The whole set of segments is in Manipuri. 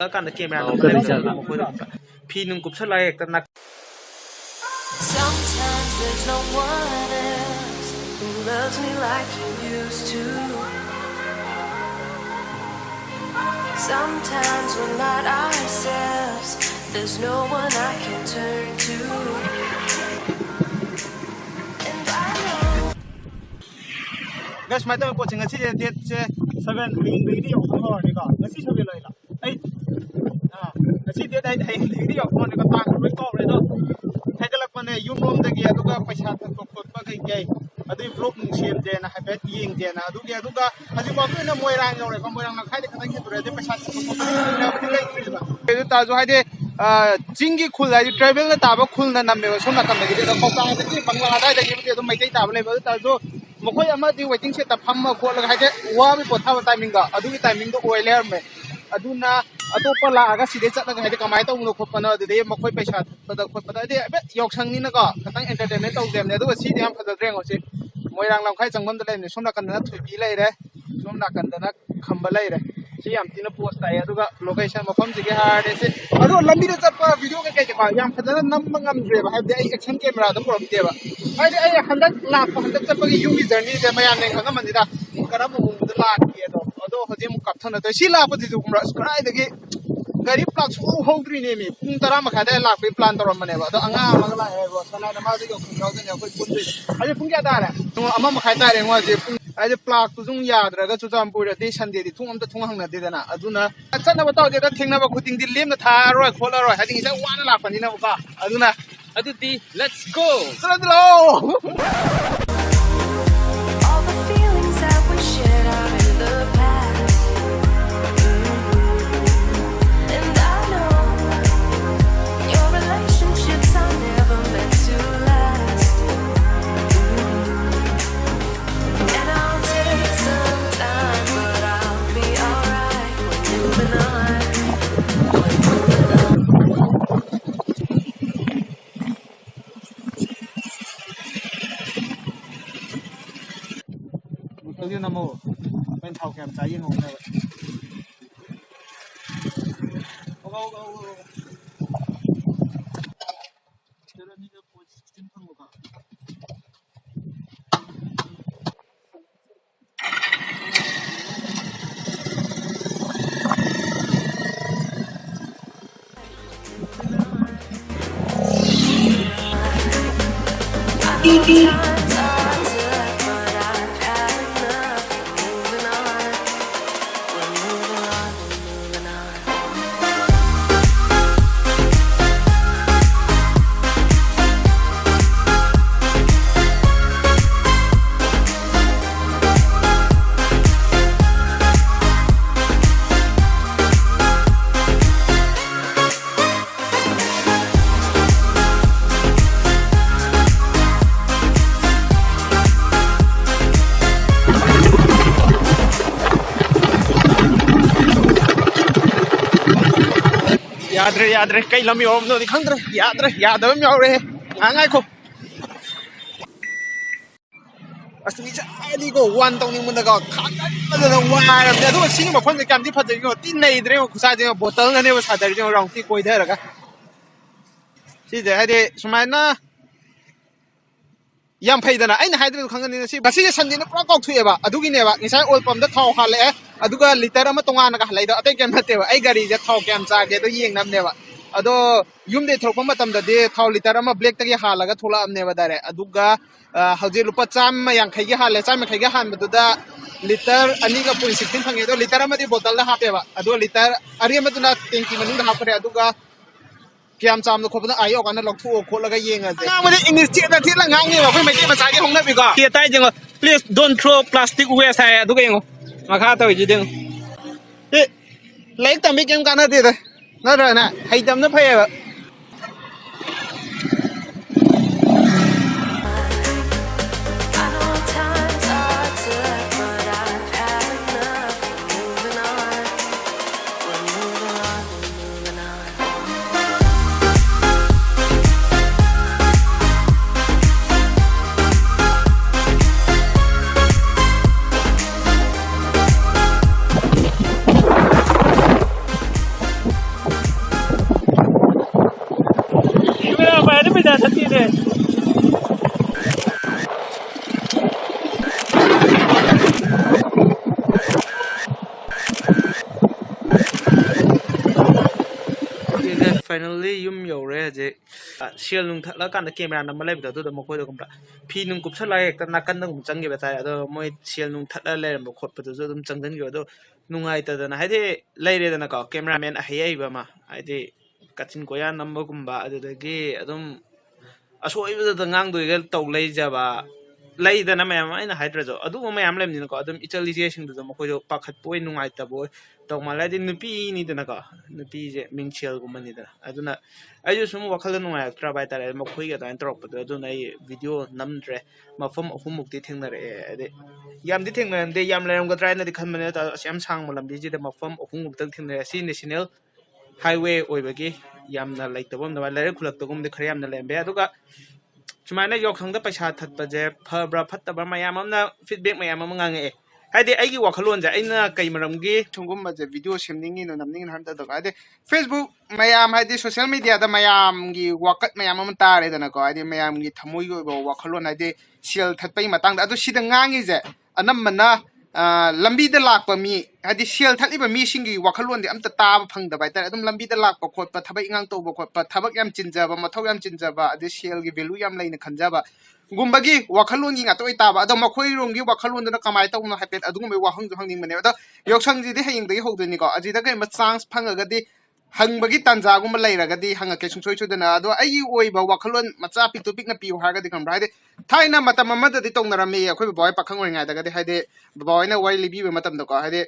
แล้วการเกมเราเล่นจะพีหนึ่งกลุ่มเท่าไรกันนัก Sometimes there's no one else who loves me like you used to. Sometimes we're not ourselves. There's no one I can turn to. And I know. Guys, my time watching a season date 7 videoของเราดีกว่าแล้วสิชอบเลยล่ะไอ้สิเดี๋ยวได้วิดีโอของเราก็ตั้งไว้ก่อนเลยเนาะให้กันละคนเนี่ยยุ่งร่วมตะเกียบทุกคนประชาชนทุกคนก็เก่งๆดูฟลุกมึงเชียร์เจนะให้เป็นยิงเจนะดูเดียวทุกคนอาจจะบอกว่าเนี่ยมวยรังเราเลยก็มวยรังเราใครได้ขนาดนี้ตัวเดียวประชาชนทุกคนเนี่ยมันเลยคือแบบเดี๋ยวตาจะให้ได้จิงกี้คุลเลยทราเวลเนี่ยตาบอกคุลนั่นนำไปว่าส่วนนักการเมืองเดี๋ยวเขาการจะที่บังลาได้แต่ยังไม่ได้ต้องไม่ใช่ตาเลยว่าตาจะมันก็ยังไม่ได้ waiting เสร็จแต่พัมมาคนเลยให้ได้ว่าไม่ปวดเท้า timing ก็ดูที่ timing ก็โอยแล้วมั้ยดูนะตัวปลาก็สิเดชัดนะให้ได้ก็ไม่ต้องมุขปนเดี๋ยวมันค่อยไปชัดประดับคนประดับเดี๋ยวแบบยกช่างนี่นะก็ตั้ง entertainment ตัวเดิมเนี่ยดูว่าสิเดี๋ยวพัฒนาเรื่องของสิมวยรังเราใครจังหวัดอะไรเนี่ยส่วนนักการเมืองถุยบีเลยเลยส่วนนักการเมืองขำบเลยเลยสิยามที่น่าโพสต์ได้ดูก็ location มาฟังสิกี่ฮาร์ดสิดูลำบีจะจับวิดีโอกันแค่จะก็ยามพัฒนาน้ำมันงามเลยแบบให้ได้ action camera ต้องปลอมเดียวแบบไอ้ฮันดักลาฮันดักจับไปยูมิเจอร์นี่จะไม่ยามเนี่ยเขาน้ำมันดีด้ากระมุงจะลาเกียร์ตัวดูเขาจะมุกกับท่านตัวศิลาปฏิจุกุมรัสก็ได้เด็กgari plak su hongri ne mi pung tara ma khada la pe plan tor mane ba to anga mangla he bo sana na ma de ko khung yau ne ko pun de aje pung ya da la tu ama ma khai ta re ngwa je pung aje plak tu jung ya dra ga chu jam pu de de san de di thung am da thung hang na de da na aduna chan na ba taw de da thing na ba khuting di lem na tha roi khol roi ha ding sa wa na la pa ni na ba aduna aduti let's go sala de lo All the feelings that we shared are in the past. And I know your relationships are never meant to last. And I'll take some time, but I'll be alright. We're moving on. We're moving on. ตัวนี้นะโมเป็นเท่าแก่ใจยินหงเลยโอ้โหเดี๋ยวนี้จะพูดจิ้มทั้งหมดครับयाद रहे कई लम्बी और नोदी खंग रहे याद में और रहे आंगा को असली चाली को वन तों निम मुंडा को खान मतलब वार ने तो सिंग में फोन में काम दी फट गई तीन नहीं इधर को खुशा जो बोतल ने वो सादर जो रंग ती कोई इधर का सीधे है दे समय नाยังไพ่ดนะไอ้นายดูครั้งนี้นะสิบัดนี้ฉันนี่นะปลากอกถุยบ่ะอดูกินเนี่ยบ่ะนี่ใช่โอลปั๊มเด็ดท้าวขาเลยอดูก็ลิตรมาตรงงานนะก็เลยเด้อแต่แกมเทวะไอ้กะรีจะท้าวแกมจากเดี๋ยวยิงน้ำเนี่ยบ่ะอดูยุ่มเด็ดทรกมาตั้มเด็ดท้าวลิตรมาเบรกตะกี้หาแล้วก็ทุลาอันเนี่ยบ่ได้เลยอดูก็เขาจะลุปจามมายังใครกี่หาเลยจามมาใครกี่หามาดูด้าลิตรอันนี้ก็ปุ่นสิบทิ้งทางนี้ตัวลิตรมาที่บอตลละหาเปียบ่ะอดูลิตรอะไรมาดูน่ะเต็งกี่มันนู่นหาไปอดูก็เกี่ยมจำตัวคนนั้นไอ้ออกกันนั่นหลอกทั่วคนแล้วก็ยิงอ่ะสิงานมันอิงลิชเจียนที่ละงานนี่แบบไม่ใช่ภาษาที่ของนั่นไปก่อนเกี่ยใต้จังอ่ะ please don't throw plastic waste ใส่ดูกันยังมาฆ่าตัวอีกทีนึงเฮ้ยเล็กแต่ไม่เกี่ยมกันนะทีเลยนั่นเลยนะให้จำนั่นเพื่อ ꯄꯩꯁꯥ ꯊꯠꯇꯦꯅꯦ finally yum yore je sial nung thakla kan camera number le da do mokoi do kumra phi nung kup sala ek na kan nung chang ge ba ta do moi sial nung thakla le mo khot pa do dum chang den ge do nungai ta da na haide le re da na ka cameraman a hei ba ma haide kachin ko ya number gumba adu da ge adum asoi ba da ngang do ge tau le ja ba lei da na mayam aina haidra jo adu mayam lem ni ko adum ichalization do mokoi do pakhat poi nungai ta boy tong malai din nupi ni da na ka nupi je mingchel gum ni da aduna ayu sum wakhal nungai tra bai ta re mokoi ga da drop do aduna ai video namdre mafam ahum mukti thengna re ade yam di thengna de yam leram ga try na di khan mane ta yam sang malam di ji de mafam ahum muk tak thengna si national highway oi ba gi yam na like tabam da lai khulak to gum de khare yam na lembe aduga sumaina Yaoshang da paisa thatpa je phabra phattaba mayam amna feedback mayam am ngange haide aigi wakhalon ja aina kai maramgi thungum ma je video semningi no namning han da haide Facebook mayam haide social media da mayam gi wakat mayam am tare da na ko haide mayam gi thamoi go wakhalon haide sial thatpai matang da adu sida ngangi je anam mana lambi da lakpa mi haide sial thaliba mi singi wakhalon de amta ta phang da bai ta adum lambi da lakpa khotpa thabai ingang to bo khotpa thabak yam chinjaba mathau yam chinjaba ade sial gi value yam laina khanjaba गुम्बगी वाखलोन की गातो इताबा अदो मखोई रोंगी वाखलोन दना कमाय तौनो हाइपेट अदुगुमे वाहंग जो हंगिंग मने अदो योक्संग जी दे हयिंग दे होदनी को अजिदा के चांस फंगगदी हंगबगी तंजा गुम लैरगदी हंग के सुंसोय सुदना अदो अई ओइबा वाखलोन मचा पितु पिकना पिउ हागदी खमरा हाइदे थाइना मतम मददी तौनरमे अखोय बॉय पाखंग ओरिंगा दगदी हाइदे बॉयना वाइ लिबी मतम दको हाइदे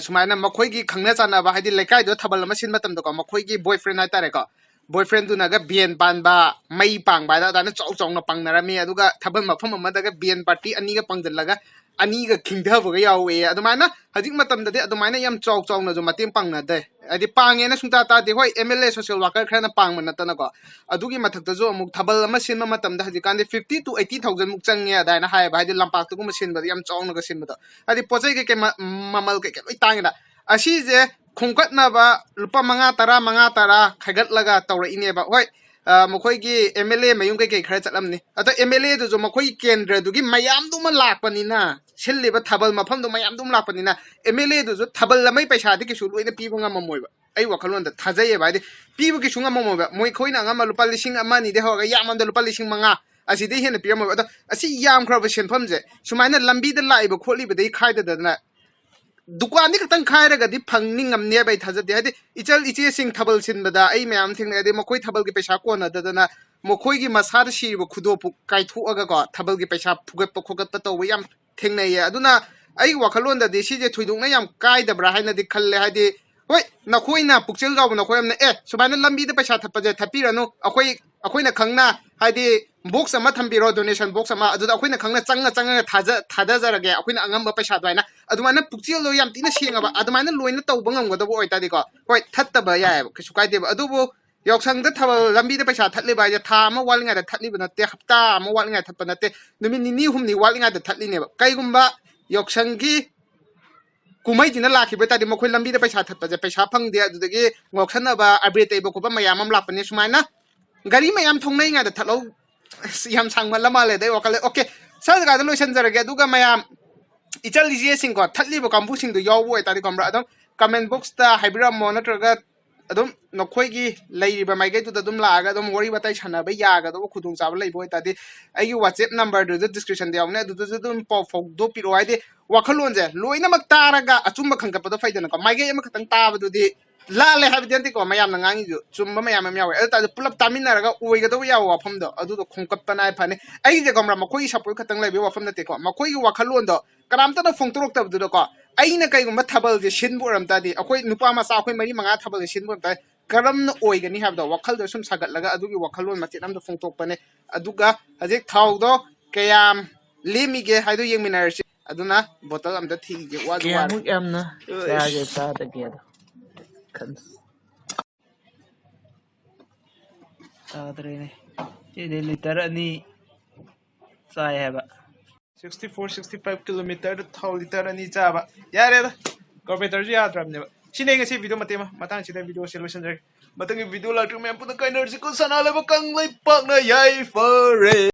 सुमायना मखोई की खंगना चाना बा हाइदे लेकाय दो थबल मसिन मतम दको मखोई की बॉयफ्रेंड हाइतारे को boyfriend tu naga bian pan ba mai pang ba da na chau chau na pang na rami aduga thabal mafam ma daga bian party ani ga pang laga ani ga khingda ba ga yawe adumana hajik matam da de adumana yam chau chau na jo matem pang na de adi pange na sungta ta de hoi MLA social worker khana pang man ta na ko adugi mathak ta jo amuk thabal ma sin ma matam da hajikan de 50 to 80,000 muk change da na hai ba de lampak tu ma sin ba yam chau na ga sin ba adi pochai ke mamal ke loi tang da asi je khongkat na ba lupa manga tara khagat laga tawra ine ba hoi मखोई की MLA मयूं के खरे चलमनी अतो MLA दो जो मखोई केंद्र दुगी मयाम दुम लाकपनिना सिल्लिबा थबल मफम दो मयाम दुम लाकपनिना MLA दो जो थबल लमै पैसा दि किसु लोइना पीबो ngममोइबा ai wakhalon da thajai ba de pibu ki sunga momo ba moi khoina ngama lupa lising amani de hoga yamam da lupa lising manga asi de hen piyamo ba asi yam khra ba senpham je sumaina lambi da laiba kholi ba de khaida da na दुकान नि खतंग खायरा गदि फंगनि ngamne bai thajade hadi ichal iche sing thabal sin bada ai ma'am thing ade मखोई thabal gi पैसा को न ददना मखोई gi masar shi bu khudo pu kai thu aga ko thabal gi पैसा फुगत प खोगत प तो यम thengna ye aduna ai wakhalon da de si je thuidung na yam kai da bra haina di khalle hadi hoi na khoi na pukchel ga na khoi am na subana lambi da पैसा thappa je thapi ranu akhoi na khangna hadi box ama thambiro donation box ama adu akhoi na khangna changa thada jarage akhoi na angam ba पैसा dwaina adumana pukchel lo yam tina singa ba adumana loina tawba ngam ga bo oita di ko hoi thatta ba ya kisu kai de adu bo Yaoshang da thabal lambi da पैसा thatli ba ja tha ama walinga da thatli ba te hafta ama walinga thatpa na te numi ni humni walinga da thatli ne ba kai gumba Yaoshang gi kumai dina lakhi ba ta di mokoi lambi da पैसा thatpa ja पैसा phang de adu de ngoksan ba abrete ba ko ba mayam am lapane sumaina gari mayam thongnai nga da thalo yam sangma lama le dai wakale okay sal ga da loisan jarage aduga mayam ichal lije sing ko thatli ba kambu sing do yaw bo eta di kamra adam comment box ta hybrid mo natraga adum nokhoi gi lai ba mai gai tu adum la ga adum wori batai chana ba ya ga do khudung cha ba lai bo eta di ai gi WhatsApp number do description de amne du dum po fok do piro ai di wakhalon je loina mak taraga achumba khangka pa do faidana ko mai gai am khatang ta ba du di la le habidenti ko mayam na ngangi ju chumba mayam am yawe eta pulap taminaraga oi ga do yaw wafam do adu do khongkap panai phane ai je kamra makoi sapoi khatang lai be wafam na te ko makoi gi wakhalon do karam ta do phongtorok ta du ko aina kai gumba thabal je sinbu ram ta di akoi nupa ma sa akoi mari manga thabal je sinbu ta karam na oi ga ni hab do wakhal do sum sagat laga adu gi wakhalon ma chenam do phongtok pane aduga hajek thau do kayam lemi ge haido yengminar si aduna bottle am da thi ge wa wa Kaya amna sa ge sa da ge Adrene. Ini liter ani saya ba. 64-65 kilometer thau liter ani cha ba. Yare da. Kilometer ji adram ne ba. Sini ngasi video matang sida video solution jari. Matang video la tu mem pun kai nersi ko sana le bakang lai pak na yai fare.